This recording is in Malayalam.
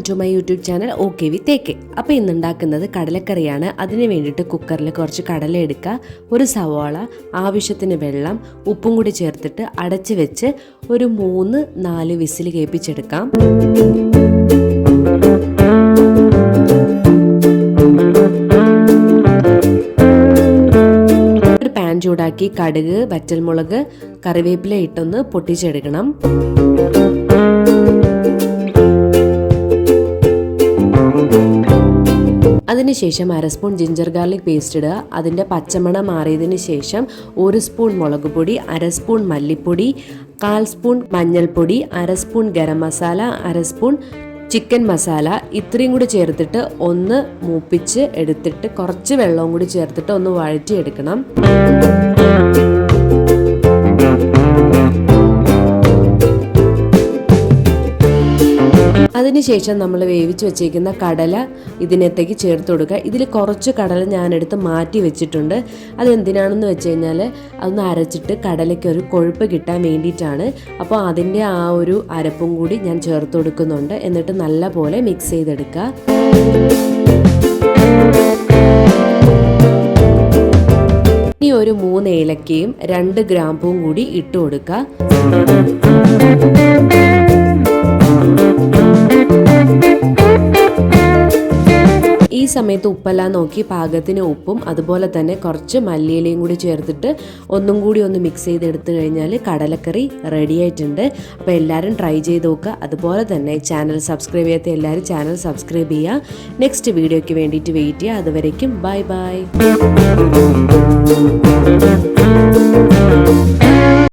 To my YouTube channel okay with AK. അപ്പോൾ ഇന്ന് ഉണ്ടാക്കുന്നത് കടലക്കറിയാണ്. അതിന് വേണ്ടിയിട്ട് കുക്കറിൽ കുറച്ച് കടല എടുക്കുക, ഒരു സവാള, ആവശ്യത്തിന് വെള്ളം, ഉപ്പും കൂടി ചേർത്തിട്ട് അടച്ച് വെച്ച് ഒരു 3-4 വിസിൽ കേൾപ്പിച്ചെടുക്കാം. ഒരു പാൻ ചൂടാക്കി കടുക്, വറ്റൽമുളക്, കറിവേപ്പില ഇട്ടൊന്ന് പൊട്ടിച്ചെടുക്കണം. അതിനുശേഷം 1/2 സ്പൂൺ ജിഞ്ചർ ഗാർലിക് പേസ്റ്റ് ഇടുക. അതിൻ്റെ പച്ചമണം മാറിയതിന് ശേഷം 1 സ്പൂൺ മുളക് പൊടി, 1/2 സ്പൂൺ മല്ലിപ്പൊടി, 1/4 സ്പൂൺ മഞ്ഞൾപ്പൊടി, 1/2 spoon garam masala, 1/2 spoon chicken masala ഇത്രയും കൂടി ചേർത്തിട്ട് ഒന്ന് മൂപ്പിച്ച് എടുത്തിട്ട് കുറച്ച് വെള്ളവും കൂടി ചേർത്തിട്ട് ഒന്ന് വഴറ്റിയെടുക്കണം. അതിനുശേഷം നമ്മൾ വേവിച്ച് വെച്ചേക്കുന്ന കടല ഇതിനകത്തേക്ക് ചേർത്ത് കൊടുക്കുക. ഇതിൽ കുറച്ച് കടല ഞാനെടുത്ത് മാറ്റി വെച്ചിട്ടുണ്ട്. അതെന്തിനാണെന്ന് വെച്ച് കഴിഞ്ഞാൽ അതൊന്ന് അരച്ചിട്ട് കടലയ്ക്ക് ഒരു കൊഴുപ്പ് കിട്ടാൻ വേണ്ടിയിട്ടാണ്. അപ്പോൾ അതിൻ്റെ ആ ഒരു അരപ്പും കൂടി ഞാൻ ചേർത്ത് കൊടുക്കുന്നുണ്ട്. എന്നിട്ട് നല്ല പോലെ മിക്സ് ചെയ്തെടുക്കുക. ഇനി ഒരു 3 ഏലക്കയും 2 ഗ്രാമ്പും കൂടി ഇട്ട് കൊടുക്കുക. ഈ സമയത്ത് ഉപ്പെല്ലാം നോക്കി പാകത്തിന് ഉപ്പും അതുപോലെ തന്നെ കുറച്ച് മല്ലിയിലയും കൂടി ചേർത്തിട്ട് ഒന്നും കൂടി ഒന്ന് മിക്സ് ചെയ്തെടുത്തു കഴിഞ്ഞാൽ കടലക്കറി റെഡി ആയിട്ടുണ്ട്. അപ്പോൾ എല്ലാവരും ട്രൈ ചെയ്ത് നോക്കുക. അതുപോലെ തന്നെ ചാനൽ സബ്സ്ക്രൈബ് ചെയ്യാത്ത എല്ലാവരും ചാനൽ സബ്സ്ക്രൈബ് ചെയ്യുക. നെക്സ്റ്റ് വീഡിയോയ്ക്ക് വേണ്ടിയിട്ട് വെയിറ്റ് ചെയ്യുക. അതുവരേക്കും ബൈ ബൈ.